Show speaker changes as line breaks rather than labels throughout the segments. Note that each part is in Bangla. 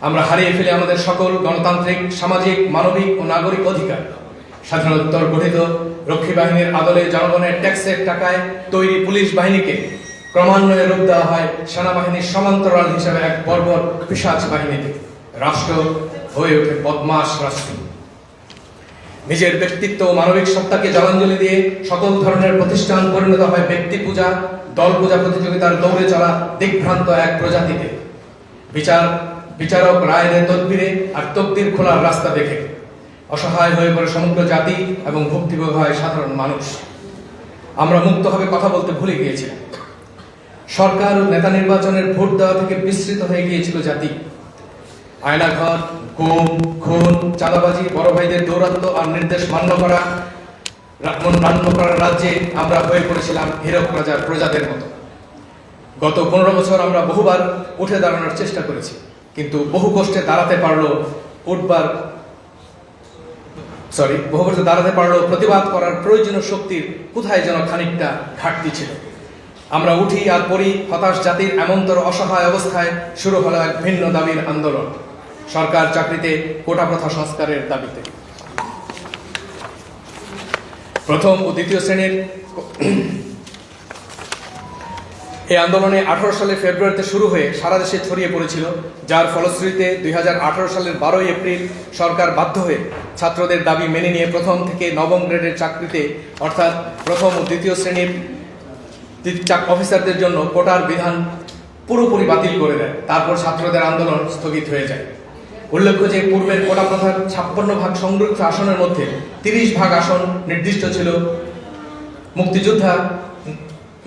আমরা হারিয়ে ফেলি আমাদের সকল গণতান্ত্রিক, সামাজিক, মানবিক ও নাগরিক অধিকার। স্বাধীনোত্তর গঠিত রক্ষী বাহিনীর আদলে জনগণের ট্যাক্সের টাকায় তৈরি পুলিশ বাহিনীকে ক্রমান্বয়ে রূপ দেওয়া হয় সেনাবাহিনীর সমান্তরাল হিসেবে এক বর্বর পিশাচ বাহিনীতে। রাষ্ট্র হয়ে ওঠে বদমাশ রাষ্ট্র। নিজের ব্যক্তিত্ব ও মানবিক সত্তাকে জলাঞ্জলি দিয়ে সকল ধরনের প্রতিষ্ঠান পরিণত হয় ব্যক্তি পূজা, দল পূজা প্রতিযোগিতার দৌড়ে চলা দিগ্ভ্রান্ত এক প্রজাতিতে। বিচারক রায়ের তদবিরে আর তকদির খোলার রাস্তা দেখে অসহায় হয়ে পড়ে সমগ্র জাতি এবং ভুক্তিভোগ হয় সাধারণ মানুষ। আমরা মুক্তভাবে কথা বলতে ভুলে গিয়েছিলাম। সরকার ও নেতা নির্বাচনের ভোট দেওয়া থেকে বিস্মৃত হয়ে গিয়েছিল জাতি। আয়নাঘর, গুম, খুন, চাঁদাবাজি, বড় ভাইদের দৌরাত্ম্য আর নির্দেশ মান্য করার রাজ্যে আমরা হয়ে পড়েছিলাম হীরক রাজার প্রজাদের মতো। গত 15 বছর আমরা বহুবার উঠে দাঁড়ানোর চেষ্টা করেছি, কিন্তু বহু কষ্টে দাঁড়াতে পারলেও প্রতিবাদ করার প্রয়োজনীয় শক্তির কোথায় যেন খানিকটা ঘাটতি ছিল। আমরা উঠি আর পড়ি হতাশ জাতির এমনতর অসহায় অবস্থায় শুরু হলো এক ভিন্ন দাবির আন্দোলন, সরকার চাকরিতে কোটা প্রথা সংস্কারের দাবিতে। প্রথম ও দ্বিতীয় শ্রেণীর এই আন্দোলনে 18 সালের ফেব্রুয়ারিতে শুরু হয়ে সারা দেশে ছড়িয়ে পড়েছিল, যার ফলশ্রুতিতে 2018 সালের 12 এপ্রিল সরকার বাধ্য হয়ে ছাত্রদের দাবি মেনে নিয়ে প্রথম থেকে নবম গ্রেডের চাকরিতে অর্থাৎ প্রথম ও দ্বিতীয় শ্রেণীর অফিসারদের জন্য কোটার বিধান পুরোপুরি বাতিল করে দেয়। তারপর ছাত্রদের আন্দোলন স্থগিত হয়ে যায়। উল্লেখ্য যে পূর্বের কোটা প্রথার 56 ভাগ সংরক্ষিত আসনের মধ্যে 30 ভাগ আসন নির্দিষ্ট ছিল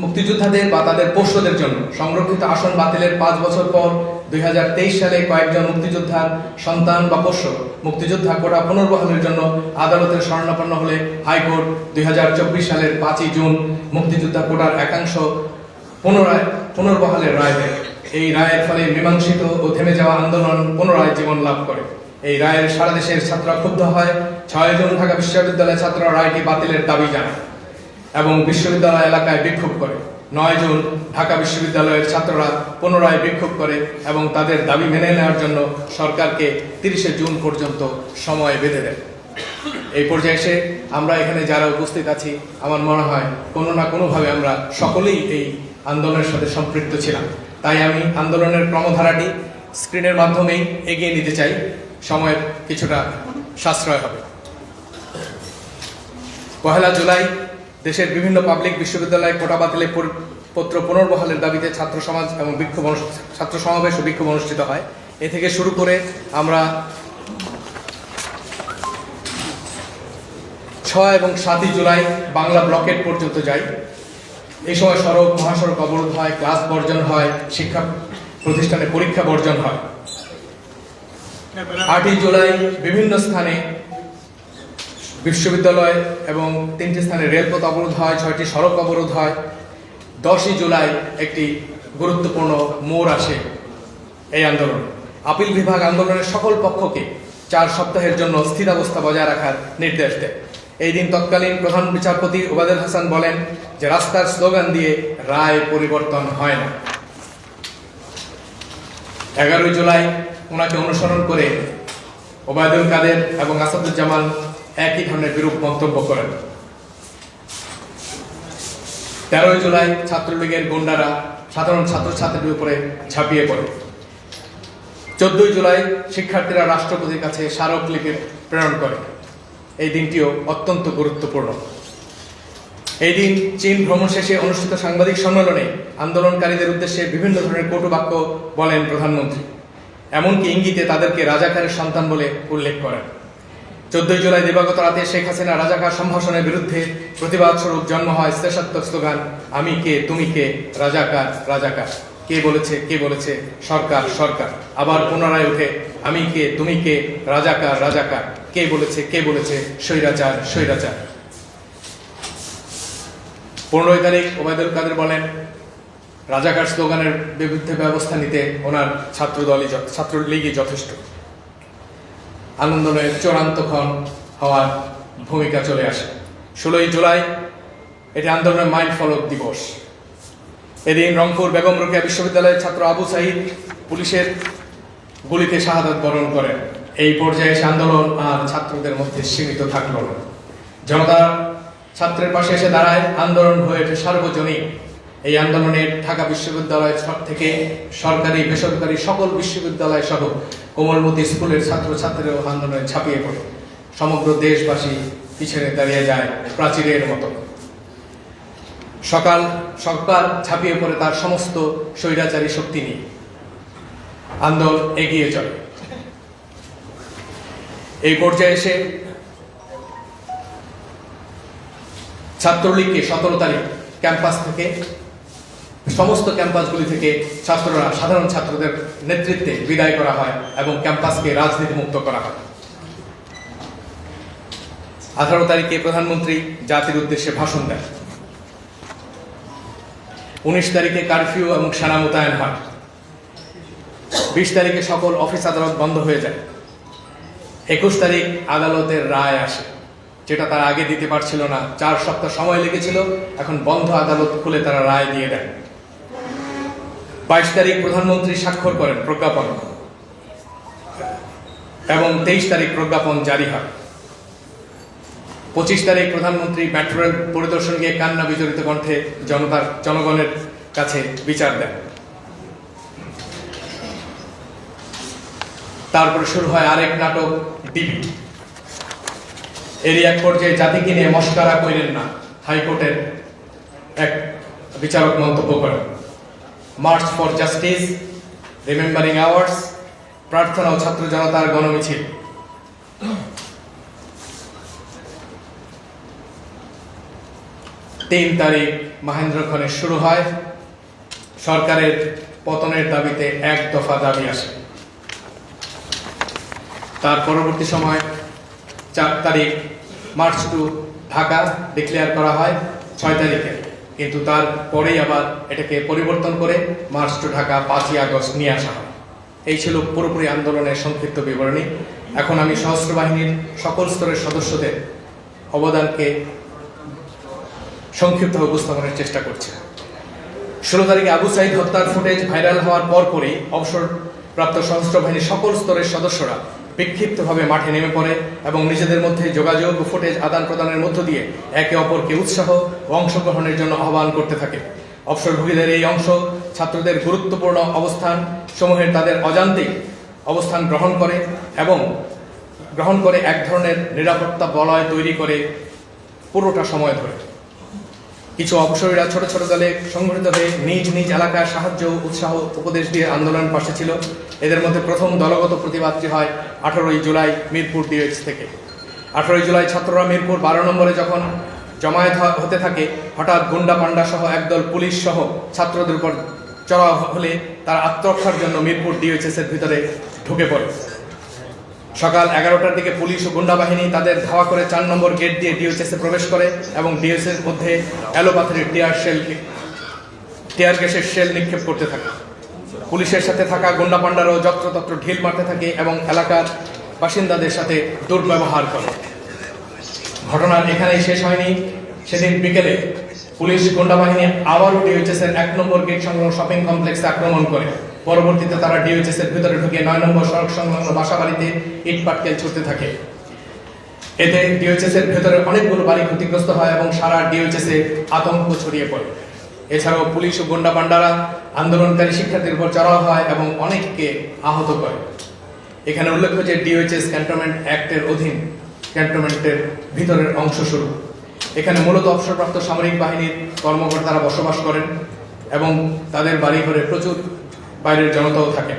মুক্তিযোদ্ধাদের বা তাদের পোষ্যদের জন্য। সংরক্ষিত আসন বাতিলের 5 বছর পর 2023 সালে কয়েকজন মুক্তিযোদ্ধার সন্তান বা পোষ্য মুক্তিযোদ্ধা কোটা পুনর্বহালের জন্য আদালতের শরণাপন্ন হলে হাইকোর্ট 2024 সালের 5 জুন মুক্তিযোদ্ধা কোটার একাংশ পুনর্বহালের রায় দেয়। এই রায়ের ফলে মীমাংসিত ও থেমে যাওয়া আন্দোলন পুনরায় জীবন লাভ করে। এই রায়ের সারা দেশের ছাত্ররা ক্ষুব্ধ হয়। 6 জুন ঢাকা বিশ্ববিদ্যালয়ের ছাত্ররা রায়টি বাতিলের দাবি জানায় এবং বিশ্ববিদ্যালয় এলাকায় বিক্ষোভ করে। 9 জুন ঢাকা বিশ্ববিদ্যালয়ের ছাত্ররা পুনরায় বিক্ষোভ করে এবং তাদের দাবি মেনে নেওয়ার জন্য সরকারকে 30 জুন পর্যন্ত সময় বেঁধে দেয়। এই পর্যায়ে এসে আমরা এখানে যারা উপস্থিত আছি, আমার মনে হয় কোনো না কোনোভাবে আমরা সকলেই এই আন্দোলনের সাথে সম্পৃক্ত ছিলাম। তাই আমি আন্দোলনের ক্রমধারাটি স্ক্রিনের মাধ্যমেই এগিয়ে নিতে চাই, সময়ের কিছুটা সাশ্রয় হবে। 1 জুলাই দেশের বিভিন্ন পাবলিক বিশ্ববিদ্যালয়ে কোটা বাতিলের পত্র পুনর্বহালের দাবিতে ছাত্র সমাবেশ ও বিক্ষোভ অনুষ্ঠিত হয়। এ থেকে শুরু করে আমরা 6 এবং 7 জুলাই বাংলা ব্লকেট পর্যন্ত যাই। এই সময় সড়ক মহাসড়ক অবরোধ হয়, ক্লাস বর্জন হয়, শিক্ষা প্রতিষ্ঠানে পরীক্ষা বর্জন হয়। 8 জুলাই বিভিন্ন স্থানে বিশ্ববিদ্যালয় এবং 3টি স্থানে রেলপথ অবরোধ হয়, 6টি সড়ক অবরোধ হয়। 10 জুলাই একটি গুরুত্বপূর্ণ মোড় আসে এই আন্দোলন। আপিল বিভাগ আন্দোলনের সকল পক্ষকে 4 সপ্তাহের জন্য স্থিতাবস্থা বজায় রাখার নির্দেশ দেয়। এই দিন তৎকালীন প্রধান বিচারপতি ওবায়দুল হাসান বলেন যে রাস্তার স্লোগান দিয়ে রায় পরিবর্তন হয় না। 11 জুলাই ওনাকে অনুসরণ করে ওবায়দুল কাদের এবং আসাদুজ্জামান একই ধরনের বিরূপ মন্তব্য করেন। 13 জুলাই ছাত্রলীগের গুন্ডারা সাধারণ ছাত্রছাত্রীদের উপরে ঝাঁপিয়ে পড়ে। 14 জুলাই শিক্ষার্থীরা রাষ্ট্রপতির কাছে স্মারকলিপি প্রেরণ করে। এই দিনটিও অত্যন্ত গুরুত্বপূর্ণ। এই দিন চীন ভ্রমণ শেষে অনুষ্ঠিত সাংবাদিক সম্মেলনে আন্দোলনকারীদের উদ্দেশ্যে বিভিন্ন ধরনের কটু বাক্য বলেন প্রধানমন্ত্রী, এমনকি ইঙ্গিতে তাদেরকে রাজাকারের সন্তান বলে উল্লেখ করেন। 14 জুলাই দিবাগত রাতে শেখ হাসিনা রাজাকার সম্ভাষণের বিরুদ্ধে প্রতিবাদ স্বরূপ জন্ম হয় শ্লেষাত্মক স্লোগান আমি কে তুমি কে, রাজাকার রাজাকার। কে বলেছে সরকার সরকার। আবার পুনরায় উঠে আমি কে তুমি কে, রাজাকার রাজাকার। কে বলেছে স্বৈরাচার স্বৈরাচার। 15 তারিখ ওবায়দুল কাদের বলেন রাজাকার স্লোগানের বিরুদ্ধে ব্যবস্থা নিতে ওনার ছাত্রলীগই যথেষ্ট। আন্দোলনের চূড়ান্ত ক্ষণ হওয়ার ভূমিকা চলে আসে। 16 জুলাই এটি আন্দোলনের মাইল ফলক দিবস। এদিন রংপুর বেগম রোকেয়া বিশ্ববিদ্যালয়ের ছাত্র আবু সাঈদ পুলিশের গুলিতে শাহাদাত বরণ করেন। এই পর্যায়ে এসে আন্দোলন আর ছাত্রদের মধ্যে সীমিত থাকলো না। জনতা ছাত্রের পাশে এসে দাঁড়ায়, আন্দোলন হয়ে ওঠে সার্বজনীন। এই আন্দোলনে ঢাকা বিশ্ববিদ্যালয় থেকে সরকারি বেসরকারি সকল বিশ্ববিদ্যালয় সহ কোমলমতি স্কুলের ছাত্রছাত্রীরাও আন্দোলনে ঝাঁপিয়ে পড়ে। সমগ্র দেশবাসী পিছনে দাঁড়িয়ে যায় প্রাচীরের মতো। সরকার ঝাঁপিয়ে পড়ে তার সমস্ত স্বৈরাচারী শক্তি নিয়ে। আন্দোলন এগিয়ে চলে। এই পর্যায়ে এসে ছাত্রলীগকে 17 তারিখ ক্যাম্পাস থেকে, সমস্ত ক্যাম্পাসগুলি থেকে ছাত্ররা, সাধারণ ছাত্রদের নেতৃত্বে বিদায় করা হয় এবং ক্যাম্পাসকে রাজনীতি মুক্ত করা হয়। 18 তারিখে প্রধানমন্ত্রী জাতির উদ্দেশ্যে ভাষণ দেন। 19 তারিখে কারফিউ এবং সেনা মোতায়েন হয়। 20 তারিখে সকল অফিস আদালত বন্ধ হয়ে যায়। 21 তারিখ আদালতের রায় আসে, যেটা তারা আগে দিতে পারছিল না। 4 সপ্তাহ সময় লেগেছিল, এখন বন্ধ আদালত খুলে তারা রায় দিয়ে দেন। 22 তারিখ প্রধানমন্ত্রী স্বাক্ষর করেন প্রজ্ঞাপন এবং 23 তারিখ প্রজ্ঞাপন জারি হয়। 25 তারিখ প্রধানমন্ত্রী মেট্রো রেল পরিদর্শন গিয়ে কান্না বিজড়িত কণ্ঠে জনগণের কাছে বিচার দেন। তারপরে শুরু হয় আরেক নাটক, ডিবি। এরই এক পর্যায়ে জাতিকে নিয়ে মস্করা কইলেন না, হাইকোর্টের এক বিচারক মন্তব্য করেন। March for justice, remembering hours, প্রার্থনা ও ছাত্র জনতার গণমিছিল। তিন তারিখ মহেন্দ্রক্ষণে শুরু হয়। সরকারের পতনের দাবিতে এক দফা দাবি আসে। তার পরবর্তী সময় 4 তারিখ মার্চ টু ঢাকা ডিক্লেয়ার করা হয় 6 তারিখে, কিন্তু তার পরেই আবার এটাকে পরিবর্তন করে মার্চ টু ঢাকা 5ই আগস্ট নিয়ে আসা হয়। এই ছিল পুরোপুরি আন্দোলনের সংক্ষিপ্ত বিবরণী। এখন আমি সশস্ত্র বাহিনীর সকল স্তরের সদস্যদের অবদানকে সংক্ষিপ্ত উপস্থাপনের চেষ্টা করছি। 16 তারিখে আবু সাইদ হত্যার ফুটেজ ভাইরাল হওয়ার পরপরই অবসরপ্রাপ্ত সশস্ত্র বাহিনীর সকল স্তরের সদস্যরা বিক্ষিপ্তভাবে মাঠে নেমে পড়ে এবং নিজেদের মধ্যে যোগাযোগ ও ফুটেজ আদান প্রদানের মধ্য দিয়ে একে অপরকে উৎসাহ ও অংশগ্রহণের জন্য আহ্বান করতে থাকে। অবসরভোগীদের এই অংশ ছাত্রদের গুরুত্বপূর্ণ অবস্থান সমূহের তাদের অজান্তেই অবস্থান গ্রহণ করে এক ধরনের নিরাপত্তা বলয় তৈরি করে পুরোটা সময় ধরে। কিছু অবসরীরা ছোট ছোট দলে সংগঠিত হয়ে নিজ নিজ এলাকার সাহায্য, উৎসাহ, উপদেশ দিয়ে আন্দোলনের পাশে ছিল। এদের মধ্যে প্রথম দলগত প্রতিবাদটি হয় 18ই জুলাই মিরপুর ডিএক্স থেকে। 18ই জুলাই ছাত্ররা মিরপুর 12 নম্বরে যখন জমায়েত হতে থাকে, হঠাৎ গুন্ডা পান্ডা সহ একদল পুলিশ সহ ছাত্রদের উপর চড়াও হলে তারা আত্মরক্ষার জন্য মিরপুর ডিএইচএস এর ভিতরে ঢুকে পড়ে। সকাল 11টার দিকে পুলিশ ও গুন্ডা বাহিনী তাদের ধাওয়া করে 4 নম্বর গেট দিয়ে ডিএইচএস এ প্রবেশ করে এবং ডিএইচএস এর মধ্যে এলোপাথারির টিয়ার গ্যাসের শেল নিক্ষেপ করতে থাকে। পুলিশের সাথে থাকা গুন্ডা পান্ডারাও যত্রতত্র ঢিল মারতে থাকে এবং এলাকার বাসিন্দাদের সাথে দুর্ব্যবহার করে। ঘটনার এখানেই শেষ হয়নি। সেদিন বিকেলে পুলিশ গুন্ডা বাহিনী আবারও ডিএইচএস এর 1 নম্বর গেট সংলগ্ন শপিং কমপ্লেক্সে আক্রমণ করে। পরবর্তীতে তারা ডিএইচএস এর ভিতরে ঢুকে 9 নম্বর সড়ক সংলগ্ন বাসাবাড়িতে ইট পাটকেল ছুটতে থাকে। এতে ডিএইচএস এর ভেতরে অনেকগুলো বাড়ি ক্ষতিগ্রস্ত হয় এবং সারা ডিএইচএস এ আতঙ্ক ছড়িয়ে পড়ে। এছাড়াও পুলিশ ও গুন্ডা পান্ডারা আন্দোলনকারী শিক্ষার্থীর উপর চড়াও হয় এবং অনেককে আহত করে। এখানে উল্লেখ্য যে ডিএইচএস ক্যান্টনমেন্ট অ্যাক্টের অধীন ক্যান্টনমেন্টের ভিতরের অংশ শুরু। এখানে মূলত অবসরপ্রাপ্ত সামরিক বাহিনীর কর্মকর্তারা বসবাস করেন এবং তাদের বাড়ি ঘরে প্রচুর বাইরের জনতাও থাকে।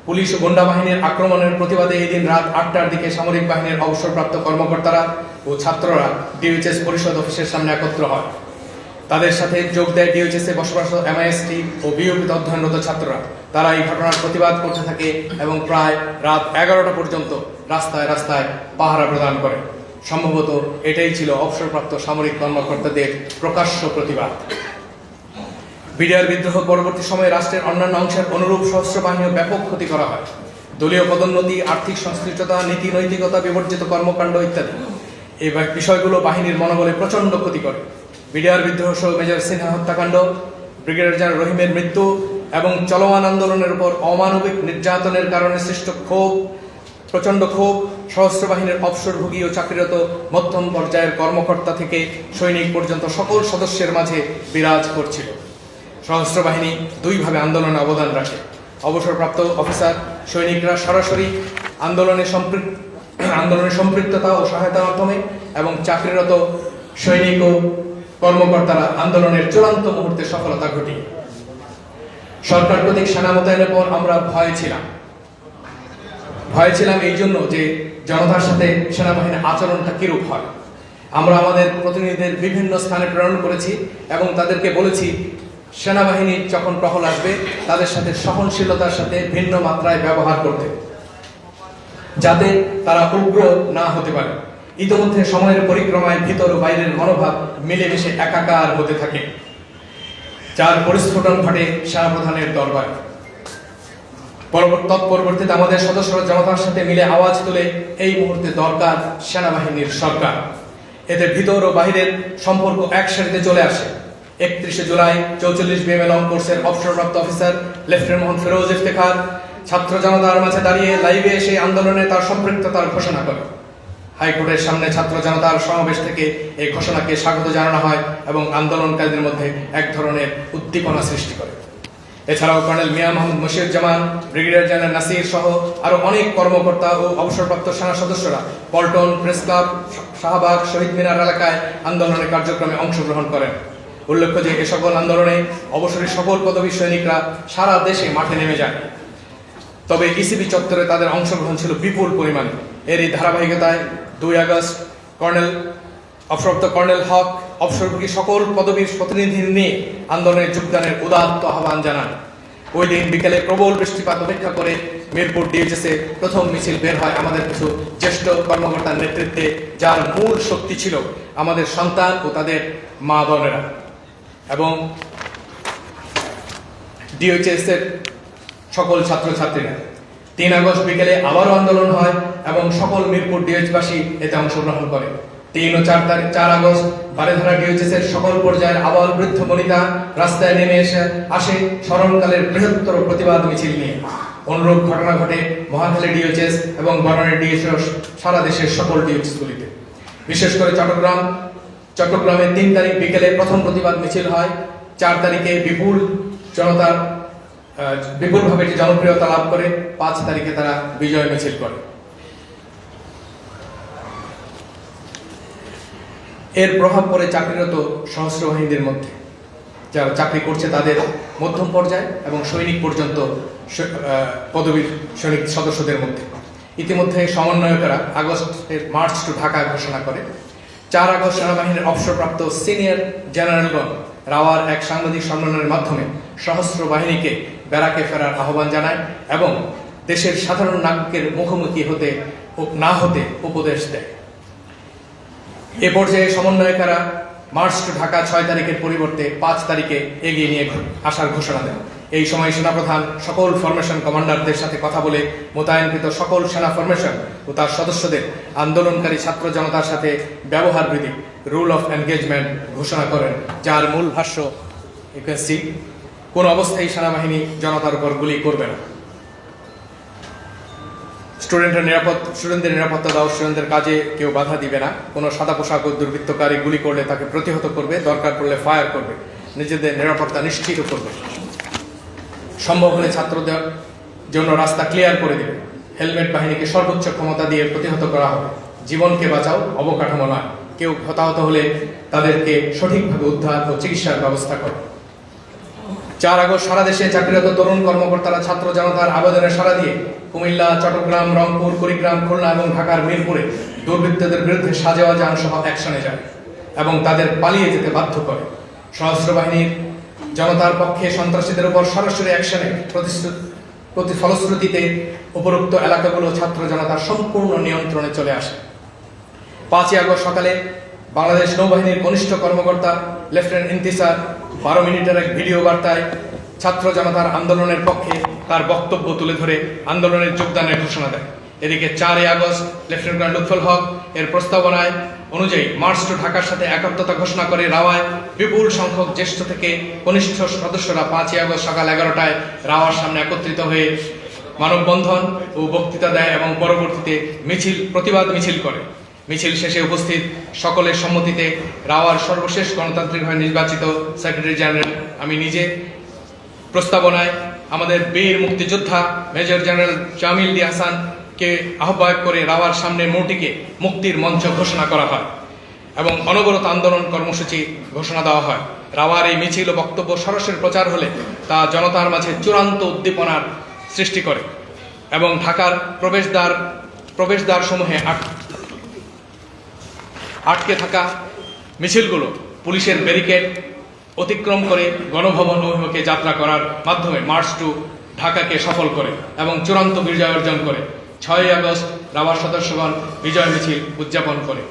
পুলিশ ও গুন্ডা বাহিনীর আক্রমণের প্রতিবাদে এই দিন রাত 8টার দিকে সামরিক বাহিনীর অবসরপ্রাপ্ত কর্মকর্তারা ও ছাত্ররা ডিএইচএস পরিষদ অফিসের সামনে একত্র হয়। তাদের সাথে যোগ দেয় ডিএইচএস এ বসবাস এমআইএসটি ও বিওপিতে অধ্যয়নরত ছাত্ররা। তারা এই ঘটনার প্রতিবাদ করতে থাকে এবং প্রায় রাত 11টা পর্যন্ত রাস্তায় রাস্তায় পাহারা প্রদান করে। সম্ভবত এটাই ছিল অবসরপ্রাপ্ত সামরিক কর্মকর্তাদের প্রকাশ্য প্রতিবাদ। বিডিআর বিদ্রোহ পরবর্তী সময়ে রাষ্ট্রের অন্যান্য অংশের অনুরূপ সশস্ত্র বাহিনীও ব্যাপক ক্ষতি করা হয়। দলীয় পদোন্নতি, আর্থিক সংশ্লিষ্টতা, নীতি নৈতিকতা বিবর্জিত কর্মকাণ্ড ইত্যাদি এই বিষয়গুলো বাহিনীর মনোবলে প্রচণ্ড ক্ষতি করে। বিডিআর বিদ্রোহ সহ মেজর সিনহা হত্যাকাণ্ড, ব্রিগেডিয়ার জেনারেল রহিমের মৃত্যু, এবং চলমান আন্দোলনের উপর অমানবিক নির্যাতনের কারণে সৃষ্ট প্রচণ্ড ক্ষোভ সশস্ত্র বাহিনীর অবসরভোগী ও চাকরিরত মধ্যম পর্যায়ের কর্মকর্তা থেকে সৈনিক পর্যন্ত সকল সদস্যের মাঝে বিরাজ করছিল। সশস্ত্র বাহিনী দুইভাবে আন্দোলনে অবদান রাখে। অবসরপ্রাপ্ত অফিসার সৈনিকরা সরাসরি আন্দোলনে সম্পৃক্ততা ও সহায়তার মাধ্যমে এবং চাকরিরত সৈনিক ও কর্মকর্তারা আন্দোলনের চূড়ান্ত মুহূর্তে সফলতা ঘটিয়ে। সরকার কর্তৃক সেনা মোতায়েনের পর আমরা ভয়ে ছিলাম এই জন্য যে জনতার সাথে সেনাবাহিনীর আচরণটা কিরূপ হয়। আমরা আমাদের প্রতিনিধিদের বিভিন্ন স্থানে প্রেরণ করেছি এবং তাদেরকে বলেছি সেনাবাহিনী যখন টহল আসবে তাদের সাথে সহনশীলতার সাথে ভিন্ন মাত্রায় ব্যবহার করতে, যাতে তারা উগ্র না হতে পারে। ইতিমধ্যে সময়ের পরিক্রমায় ভিতর ও বাইরের মনোভাব মিলেমিশে একাকার হতে থাকে, যার পরিস্ফুটন ঘটে সেনাপ্রধানের দরবারে। তৎপরবর্তীতে আমাদের সদস্যরা জনতার সাথে মিলে আওয়াজ তুলে এই মুহূর্তে দরকার সেনাবাহিনীর সরকার। এতে ভিতর ও বাহিরের সম্পর্ক একসাথে চলে আসে। 31 জুলাই 44 BMA লং কোর্সের অবসরপ্রাপ্ত অফিসার লেফটেন্যান্ট মোহাম্মদ ফিরোজ ইফতেখার ছাত্র জনতার মাঝে দাঁড়িয়ে লাইভে এসে আন্দোলনে তার সম্পৃক্ততার ঘোষণা করে। হাইকোর্টের সামনে ছাত্র জনতার সমাবেশ থেকে এই ঘোষণাকে স্বাগত জানানো হয় এবং আন্দোলনকারীদের মধ্যে এক ধরনের উদ্দীপনা সৃষ্টি করে। এছাড়াও colonel Mia Mohammad মুশিরুজ্জামান, brigadier general Nasir সহ আরো অনেক কর্মকর্তা ও অবসরপ্রাপ্ত সেনা সদস্যরা পল্টন, প্রেস ক্লাব, শাহবাগ, শহীদ মিনার এলাকায় আন্দোলনের কার্যক্রমে অংশগ্রহণ করেন। উল্লেখ্য যে এ সকল আন্দোলনে অবসরী সকল পদবী সৈনিকরা সারা দেশে মাঠে নেমে যায়, তবে ইসিবি চত্বরে তাদের অংশগ্রহণ ছিল বিপুল পরিমাণে। এরই ধারাবাহিকতায় 2 আগস্ট অবসরপ্রাপ্ত কর্নেল হক অবসরভোগী সকল পদবীর প্রতিনিধি নিয়ে আন্দোলনে যোগদানের উদাত্ত আহ্বান জানান। ওই দিন বিকেলে প্রবল বৃষ্টিপাত উপেক্ষা করে মিরপুর ডিএইচএসে প্রথম মিছিল বের হয় আমাদের কিছু জ্যেষ্ঠ কর্মকর্তার নেতৃত্বে, যার মূল শক্তি ছিল আমাদের সন্তান ও তাদের মা বোনেরা। এবং ডিএইচএস এর সকল ছাত্রছাত্রীরা। 3 আগস্ট বিকেলে আবারও আন্দোলন হয় এবং সকল মিরপুর ডিএইচবাসী এতে অংশগ্রহণ করে। 3 ও 4 আগস্ট বারেধারা ডিএইচএস এর সকল পর্যায়ের আবাল বৃদ্ধ বনিতা রাস্তায় নেমে আসে স্মরণকালের বৃহত্তর প্রতিবাদ মিছিল নিয়ে। অনুরূপ ঘটনা ঘটে মহাখালী ডিএইচএস এবং বনানী ডিএইচএস সারা দেশের সকল ডিএইচএসগুলিতে। বিশেষ করে চট্টগ্রামে 3 তারিখ বিকেলে প্রথম প্রতিবাদ মিছিল হয়। 4 তারিখে বিপুলভাবে জনপ্রিয়তা লাভ করে। 5 তারিখে তারা বিজয় মিছিল করে। এর প্রভাব পড়ে চাকরিরত সশস্ত্র বাহিনীদের মধ্যে, যারা চাকরি করছে তাদের মধ্যম পর্যায়ে এবং সৈনিক পর্যন্ত পদবীর সৈনিক সদস্যদের মধ্যে। ইতিমধ্যে সমন্বয়করা আগস্টের মার্চ টু ঢাকা ঘোষণা করে। 4 আগস্ট সেনাবাহিনীর অবসরপ্রাপ্ত সিনিয়র জেনারেলগণ রাওয়ার এক সাংবাদিক সম্মেলনের মাধ্যমে সশস্ত্র বাহিনীকে ব্যারাকে ফেরার আহ্বান জানায় এবং দেশের সাধারণ নাগরিকের মুখোমুখি না হতে উপদেশ দেয়। এ পর্যায়ে সমন্বয়কারা মার্চ টু ঢাকা 6 তারিখের পরিবর্তে 5 তারিখে এগিয়ে নিয়ে আসার ঘোষণা দেন। এই সময় সেনাপ্রধান সকল ফরমেশন কমান্ডারদের সাথে কথা বলে মোতায়েনকৃত সকল সেনা ফরমেশন ও তার সদস্যদের আন্দোলনকারী ছাত্র জনতার সাথে ব্যবহারবিধি রুল অফ এনগেজমেন্ট ঘোষণা করেন, যার মূল ভাষ্য কোন অবস্থায় সেনাবাহিনী জনতার উপর গুলি করবে না। স্টুডেন্টদের নিরাপত্তা দাও, স্টুডেন্টদের কাজে কেউ বাধা দিবে না। কোনো সাদা পোশাক ও দুর্বৃত্তকারী গুলি করলে তাকে প্রতিহত করবে, দরকার পড়লে ফায়ার করবে, নিজেদের নিরাপত্তা নিশ্চিত করবে। সম্ভব হলে ছাত্রদের জন্য রাস্তা ক্লিয়ার করে দেবে। হেলমেট বাহিনীকে সর্বোচ্চ ক্ষমতা দিয়ে প্রতিহত করা হবে। জীবনকে বাঁচাও, অবকাঠামো নয়। কেউ হতাহত হলে তাদেরকে সঠিকভাবে উদ্ধার ও চিকিৎসার ব্যবস্থা করো। 4 আগস্ট সারা দেশে চাকরিরত তরুণ কর্মকর্তারা ছাত্র জনতার আবেদনে সাড়া দিয়ে কুমিল্লা, চট্টগ্রাম, রংপুর, কুড়িগ্রাম, খুলনা এবং ঢাকার মিরপুরে দুর্বৃত্তদের বিরুদ্ধে সাজেওয়া যান সহ অ্যাকশনে যায় এবং তাদের পালিয়ে যেতে বাধ্য করে। সশস্ত্র বাহিনীর জনতার পক্ষে সন্ত্রাসীদের উপর সরাসরি অ্যাকশনে ফলশ্রুতিতে উপরোক্ত এলাকাগুলো ছাত্র জনতার সম্পূর্ণ নিয়ন্ত্রণে চলে আসে। 5 আগস্ট সকালে বাংলাদেশ নৌবাহিনীর কনিষ্ঠ কর্মকর্তা লেফটেন্যান্ট ইন্তিসার 12 মিনিটের এক ভিডিও বার্তায় ছাত্র জনতার আন্দোলনের পক্ষে তার বক্তব্য তুলে ধরে আন্দোলনের যোগদানের ঘোষণা দেয়। এদিকে 4 আগস্ট লেফটেন্যান্ট কর্নেল লুৎফুল হক এর প্রস্তাবনায় অনুযায়ী মার্চ টু ঢাকার সাথে একাত্মতা ঘোষণা করে রাওয়ায় বিপুল সংখ্যক জ্যেষ্ঠ থেকে কনিষ্ঠ সদস্যরা 5ই আগস্ট সকাল 11টায় রাওয়ার সামনে একত্রিত হয়ে মানববন্ধন ও বক্তৃতা দেয় এবং পরবর্তীতে প্রতিবাদ মিছিল করে। মিছিল শেষে উপস্থিত সকলের সম্মতিতে রাওয়ার সর্বশেষ গণতান্ত্রিকভাবে নির্বাচিত সেক্রেটারি জেনারেল আমি নিজে প্রস্তাবনায় আমাদের বীর মুক্তিযোদ্ধা মেজর জেনারেল জামিল ডি হাসানকে আহ্বায়ক করে রাওয়ার সামনে মোটিকে মুক্তির মঞ্চ ঘোষণা করা হয় এবং অনবরত আন্দোলন কর্মসূচি ঘোষণা দেওয়া হয়। রাওয়ার এই মিছিল ও বক্তব্য সরাসরি প্রচার হলে তা জনতার মাঝে চূড়ান্ত উদ্দীপনার সৃষ্টি করে এবং ঢাকার প্রবেশদ্বার সমূহে আটকে থাকা মিছিলগুলো পুলিশের ব্যারিকেড অতিক্রম করে গণভবন অভিমুখে যাত্রা করার মাধ্যমে মার্চ টু ঢাকাকে সফল করে এবং চূড়ান্ত বিজয় অর্জন করে 6ই আগস্ট রাওয়ার সদস্যগণ বিজয় মিছিল উদযাপন করে।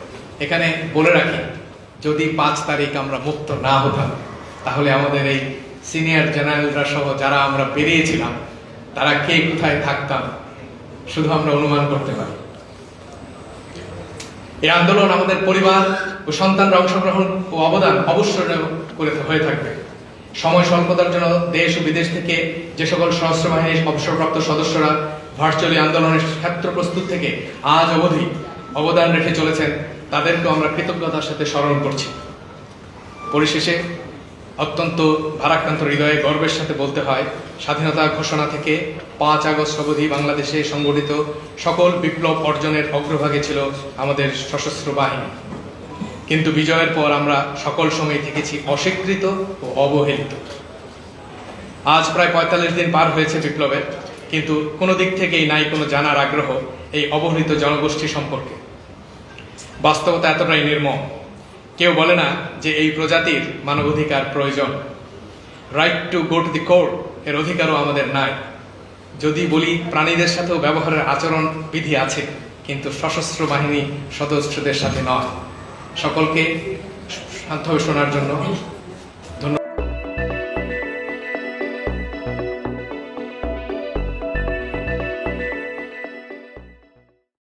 এখানে বলে রাখি, যদি 5 তারিখ আমরা মুক্ত না হতাম তাহলে আমাদের এই সিনিয়র জেনারেলরা সহ যারা আমরা বেরিয়েছিলাম তারা কে কোথায় থাকতাম শুধু আমরা অনুমান করতে পারি। এই আন্দোলন আমাদের পরিবার ও সন্তানরা অংশগ্রহণ ও অবদান অবশ্যই করে হয়ে থাকবে। সময় স্বল্পতার জন্য দেশ ও বিদেশ থেকে যে সকল সশস্ত্র বাহিনীর অবসরপ্রাপ্ত সদস্যরা ভার্চুয়ালি আন্দোলনের ক্ষেত্র প্রস্তুত থেকে আজ অবধি অবদান রেখে চলেছেন তাদেরকেও আমরা কৃতজ্ঞতার সাথে স্মরণ করছি। পরিশেষে অত্যন্ত ভারাক্রান্ত হৃদয়ে গর্বের সাথে বলতে হয়, স্বাধীনতা ঘোষণা থেকে 5 আগস্ট অবধি বাংলাদেশে সংগঠিত সকল বিপ্লব অর্জনের অগ্রভাগে ছিল আমাদের সশস্ত্র বাহিনী, কিন্তু বিজয়ের পর আমরা সকল সময় থেকেছি অস্বীকৃত ও অবহেলিত। আজ প্রায় 45 দিন পার হয়েছে বিপ্লবের, কিন্তু কোনো দিক থেকেই নাই কোনো জানার আগ্রহ এই অবহেলিত জনগোষ্ঠী সম্পর্কে। বাস্তবতা এতটাই নির্মম, কেউ বলে না যে এই প্রজাতির মানবাধিকার প্রয়োজন। Right to go to the court এর অধিকারও আমাদের নাই। যদি বলি প্রাণীদের সাথেও ব্যবহারের আচরণ বিধি আছে, কিন্তু সশস্ত্র বাহিনী সদস্যদের সাথে নয়। সকলকে শান্তভাবে শোনার জন্য